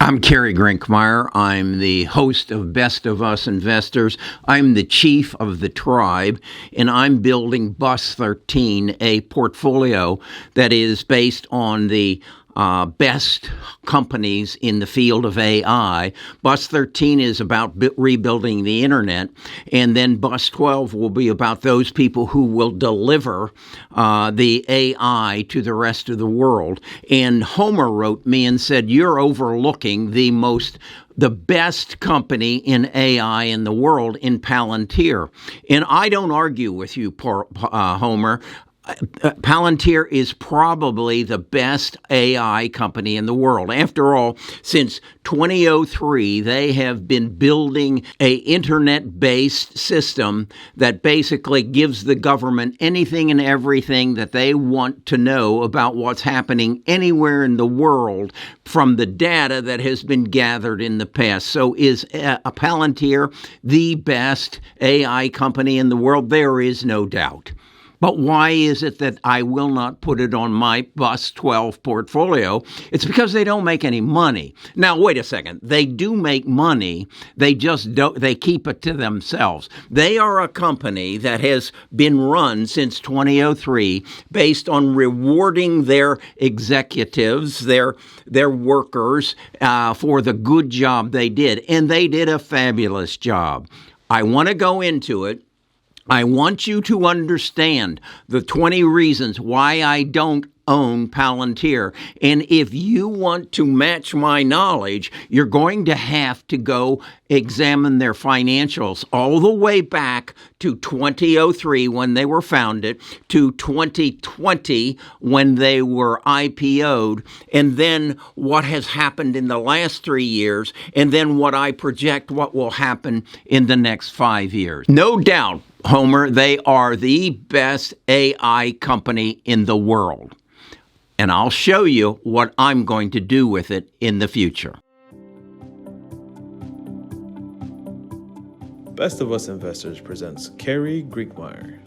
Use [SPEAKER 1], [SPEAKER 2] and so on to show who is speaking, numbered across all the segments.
[SPEAKER 1] I'm Kerry Grinkmeyer. I'm the host of Best of Us Investors. I'm the chief of the tribe, and I'm building Bus 13, a portfolio that is based on the best companies in the field of AI. Bus 13 is about rebuilding the internet, and then Bus 12 will be about those people who will deliver the AI to the rest of the world. And Homer wrote me and said, "You're overlooking the best company in AI in the world in Palantir." And I don't argue with you, Homer. Palantir is probably the best AI company in the world. After all, since 2003, they have been building a internet-based system that basically gives the government anything and everything that they want to know about what's happening anywhere in the world from the data that has been gathered in the past. So is Palantir the best AI company in the world? There is no doubt. But why is it that I will not put it on my Bus 12 portfolio? It's because they don't make any money. Now, wait a second. They do make money. They just don't. They keep it to themselves. They are a company that has been run since 2003 based on rewarding their executives, their workers, for the good job they did. And they did a fabulous job. I want to go into it. I want you to understand the 20 reasons why I don't own Palantir. And if you want to match my knowledge, you're going to have to go examine their financials all the way back to 2003 when they were founded, to 2020 when they were IPO'd, and then what has happened in the last 3 years, and then what I project what will happen in the next 5 years. No doubt, Homer, they are the best AI company in the world. And I'll show you what I'm going to do with it in the future.
[SPEAKER 2] Best of Us Investors presents Kerry Grinkmeyer.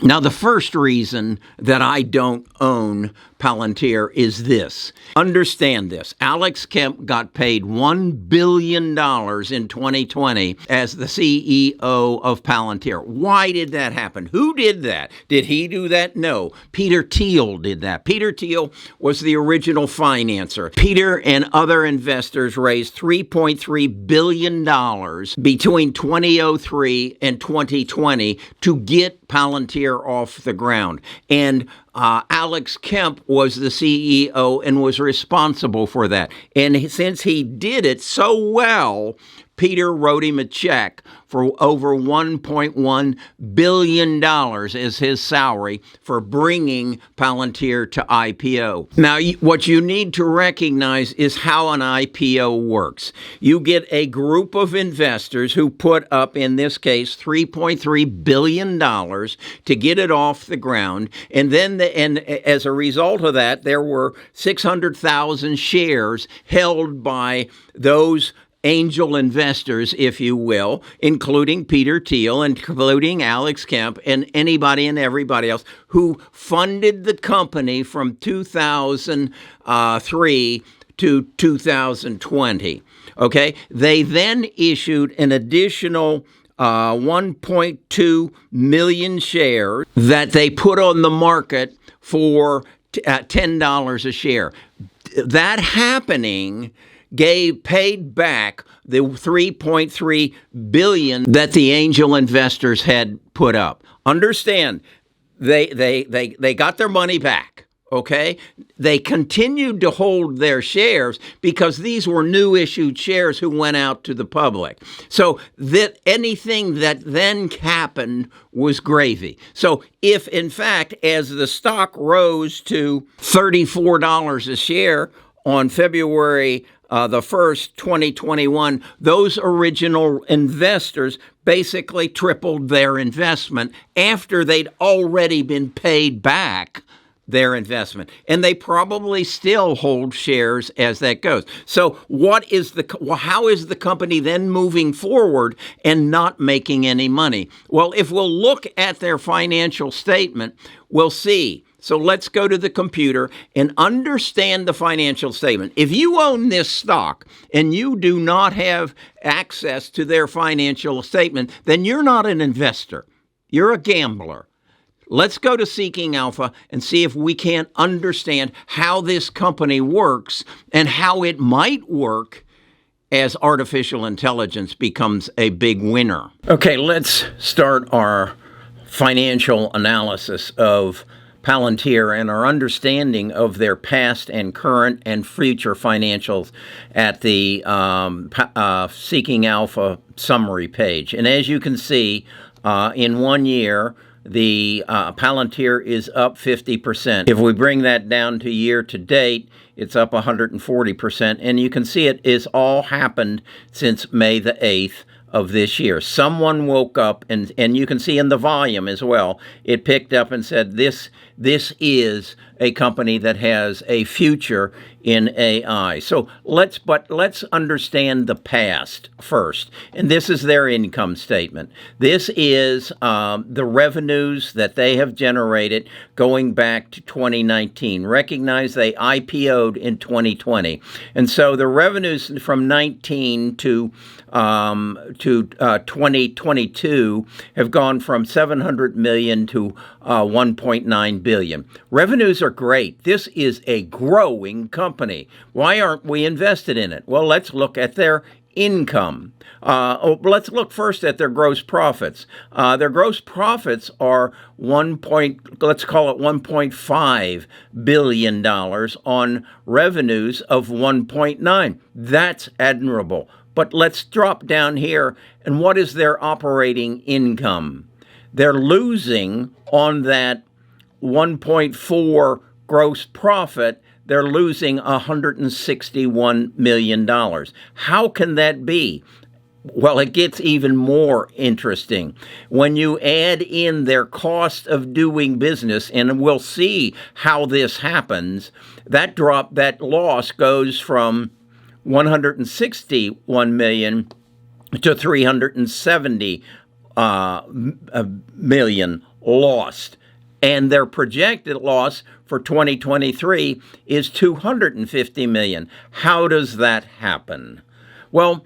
[SPEAKER 1] Now, the first reason that I don't own Palantir is this. Understand this. Alex Kemp got paid $1 billion in 2020 as the CEO of Palantir. Why did that happen? Who did that? Did he do that? No. Peter Thiel did that. Peter Thiel was the original financer. Peter and other investors raised $3.3 billion between 2003 and 2020 to get Palantir off the ground. And Alex Kemp was the CEO and was responsible for that. And since he did it so well, Peter wrote him a check for over $1.1 billion as his salary for bringing Palantir to IPO. Now, what you need to recognize is how an IPO works. You get a group of investors who put up, in this case, $3.3 billion to get it off the ground. And then, as a result of that, there were 600,000 shares held by those angel investors, if you will, including Peter Thiel, including Alex Kemp, and anybody and everybody else who funded the company from 2003 to 2020. Okay? They then issued an additional 1.2 million shares that they put on the market for $10 a share. That happening paid back the $3.3 billion that the angel investors had put up. Understand, they got their money back. Okay, they continued to hold their shares because these were new issued shares who went out to the public. So that anything that then happened was gravy. So if, in fact, as the stock rose to $34 a share on February the 1st, 2021, those original investors basically tripled their investment after they'd already been paid back their investment, and they probably still hold shares as that goes. So how is the company then moving forward and not making any money? Well, if we'll look at their financial statement, we'll see. So let's go to the computer and understand the financial statement. If you own this stock and you do not have access to their financial statement, then you're not an investor. You're a gambler. Let's go to Seeking Alpha and see if we can't understand how this company works and how it might work as artificial intelligence becomes a big winner. Okay, let's start our financial analysis of Palantir and our understanding of their past and current and future financials at the Seeking Alpha summary page. And as you can see, in 1 year, the Palantir is up 50%. If we bring that down to year to date, it's up 140%. And you can see it is all happened since May the 8th of this year. Someone woke up, and you can see in the volume as well, it picked up and said, this is a company that has a future in AI. So let's understand the past first. And this is their income statement. This is the revenues that they have generated going back to 2019. Recognize they IPO'd in 2020. And so the revenues from 19 to 2022 have gone from 700 million to 1.9 billion. Revenues are great. This is a growing company. Why aren't we invested in it? Well, let's look at their income. Let's look first at their gross profits. Their gross profits are let's call it $1.5 billion on revenues of 1.9. That's admirable. But let's drop down here, and what is their operating income? They're losing on that 1.4 gross profit, they're losing $161 million. How can that be? Well, it gets even more interesting. When you add in their cost of doing business, and we'll see how this happens, that loss goes from 161 million to 370 million lost. And their projected loss for 2023 is 250 million. How does that happen? Well,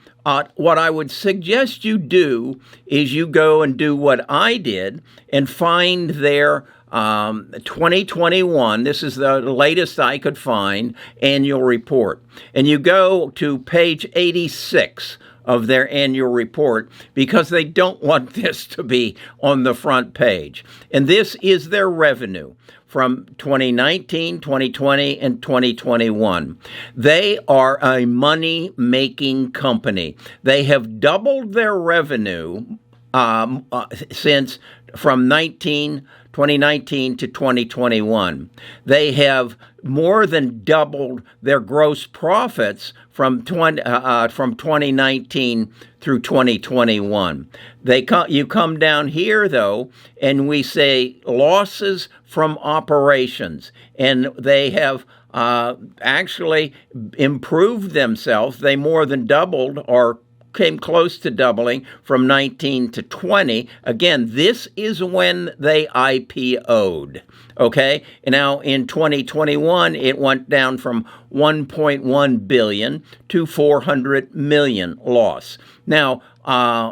[SPEAKER 1] what I would suggest you do is you go and do what I did and find their 2021, this is the latest I could find, annual report. And you go to page 86 of their annual report because they don't want this to be on the front page. And this is their revenue from 2019, 2020, and 2021. They are a money-making company. They have doubled their revenue since from 2019 to 2021. They have more than doubled their gross profits from 2019 through 2021. You come down here, though, and we say losses from operations, and they have actually improved themselves. They more than doubled or came close to doubling from 19 to 20. Again, this is when they IPO'd, okay? And now in 2021, it went down from 1.1 billion to 400 million loss. Now,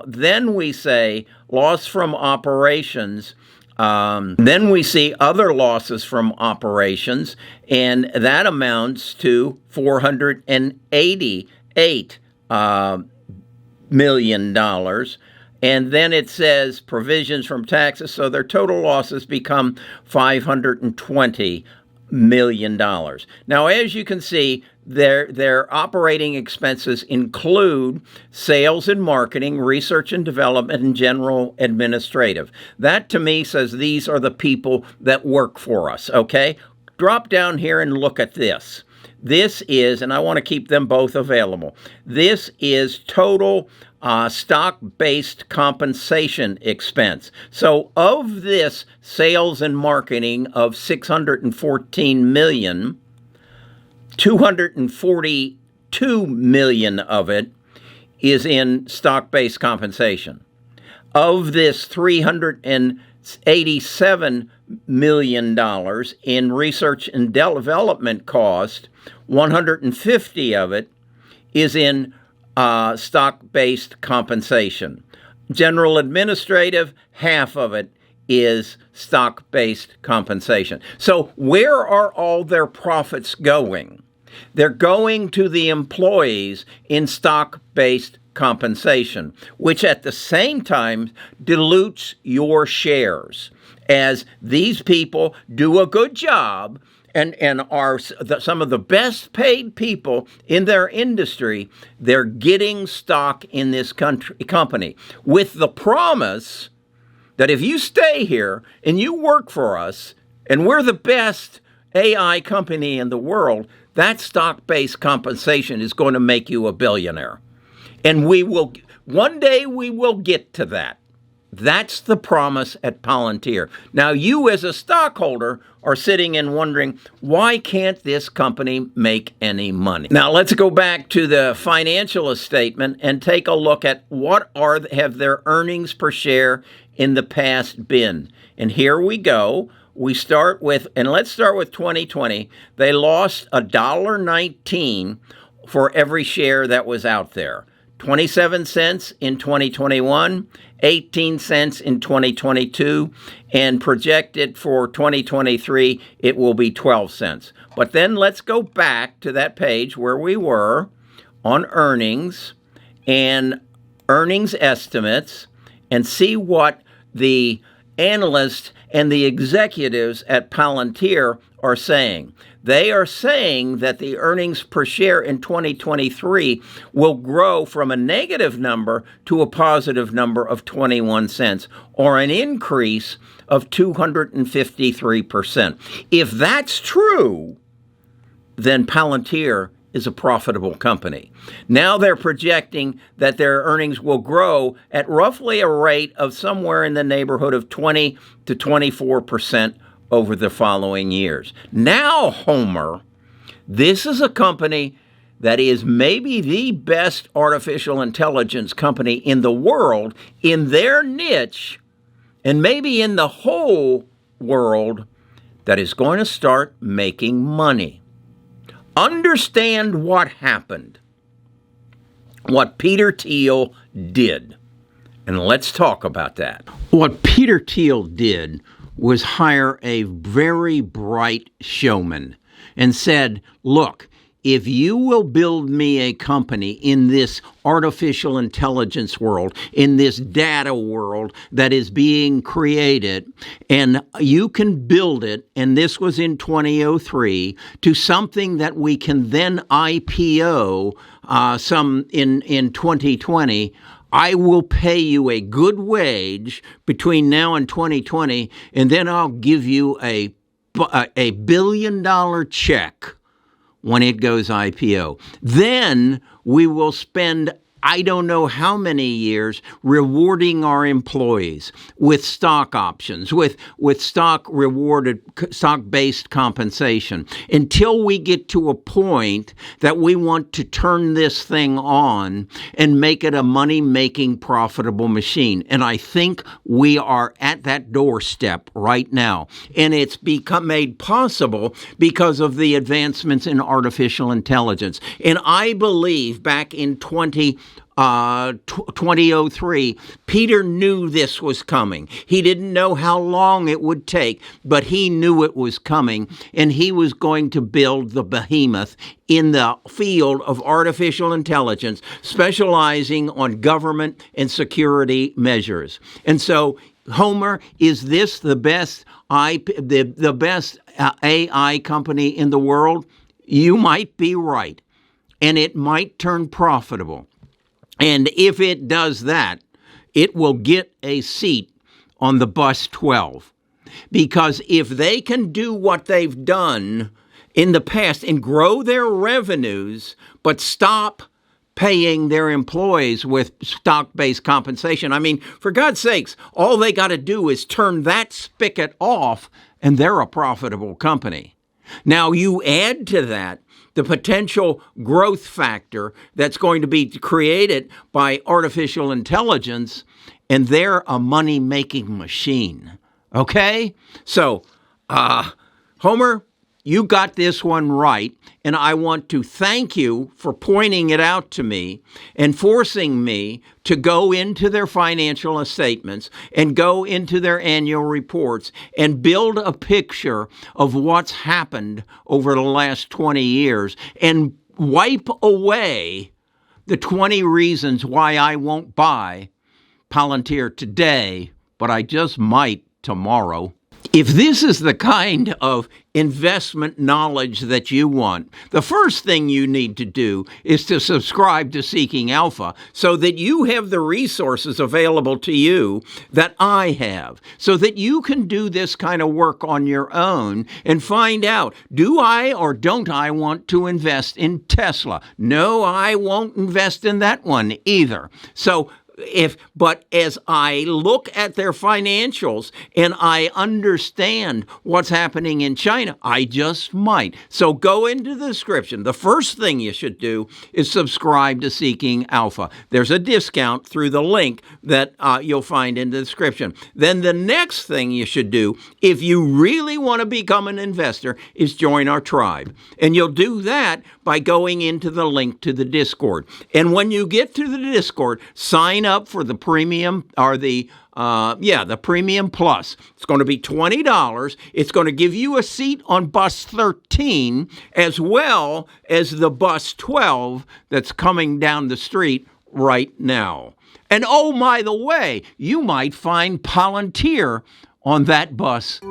[SPEAKER 1] then we say loss from operations. Then we see other losses from operations, and that amounts to $488 million. And then it says provisions from taxes, so their total losses become $520 million. Now, as you can see, their operating expenses include sales and marketing, research and development, and general administrative. That, to me, says these are the people that work for us, okay? Drop down here and look at this. This is, and I want to keep them both available, this is total stock-based compensation expense. So of this sales and marketing of $614 million, $242 million of it is in stock-based compensation. Of this $387 million in research and development cost, 150 of it is in stock-based compensation. General administrative, half of it is stock-based compensation. So where are all their profits going? They're going to the employees in stock-based compensation, which at the same time dilutes your shares, as these people do a good job and are some of the best paid people in their industry. They're getting stock in this company with the promise that if you stay here and you work for us and we're the best AI company in the world, that stock-based compensation is going to make you a billionaire. And one day we will get to that. That's the promise at Palantir. Now, you as a stockholder are sitting and wondering, why can't this company make any money? Now, let's go back to the financial statement and take a look at what have their earnings per share in the past been. And here we go. Let's start with 2020. They lost $1.19 for every share that was out there. 27 cents in 2021, 18 cents in 2022, and projected for 2023, it will be 12 cents. But then let's go back to that page where we were on earnings and earnings estimates and see what the analysts and the executives at Palantir are saying. They are saying that the earnings per share in 2023 will grow from a negative number to a positive number of 21 cents, or an increase of 253%. If that's true, then Palantir is a profitable company. Now they're projecting that their earnings will grow at roughly a rate of somewhere in the neighborhood of 20 to 24% over the following years. Now, Homer, this is a company that is maybe the best artificial intelligence company in the world, in their niche, and maybe in the whole world, that is going to start making money. Understand what happened, what Peter Thiel did, and let's talk about that. What Peter Thiel did was hire a very bright showman and said, look, if you will build me a company in this artificial intelligence world, in this data world that is being created, and you can build it, and this was in 2003, to something that we can then IPO in 2020, I will pay you a good wage between now and 2020, and then I'll give you a $1 billion check when it goes IPO. Then we will spend I don't know how many years rewarding our employees with stock options, with stock-based compensation, until we get to a point that we want to turn this thing on and make it a money-making, profitable machine. And I think we are at that doorstep right now. And it's become made possible because of the advancements in artificial intelligence. And I believe back in 2003, Peter knew this was coming. He didn't know how long it would take, but he knew it was coming, and he was going to build the behemoth in the field of artificial intelligence, specializing on government and security measures. And so, Homer, is this the best AI company in the world? You might be right, and it might turn profitable. And if it does that, it will get a seat on the bus 12. Because if they can do what they've done in the past and grow their revenues, but stop paying their employees with stock-based compensation. I mean, for God's sakes, all they got to do is turn that spigot off and they're a profitable company. Now, you add to that the potential growth factor that's going to be created by artificial intelligence, and they're a money-making machine. Okay? So, Homer, you got this one right, and I want to thank you for pointing it out to me and forcing me to go into their financial statements and go into their annual reports and build a picture of what's happened over the last 20 years and wipe away the 20 reasons why I won't buy Palantir today, but I just might tomorrow. If this is the kind of investment knowledge that you want, the first thing you need to do is to subscribe to Seeking Alpha so that you have the resources available to you that I have, so that you can do this kind of work on your own and find out, do I or don't I want to invest in Tesla? No, I won't invest in that one either. But as I look at their financials and I understand what's happening in China, I just might. So go into the description. The first thing you should do is subscribe to Seeking Alpha. There's a discount through the link that you'll find in the description. Then the next thing you should do, if you really want to become an investor, is join our tribe. And you'll do that by going into the link to the Discord. And when you get to the Discord, sign up for the premium or the premium plus. It's going to be $20. It's going to give you a seat on bus 13 as well as the bus 12 that's coming down the street right now. And oh, by the way, you might find Palantir on that bus.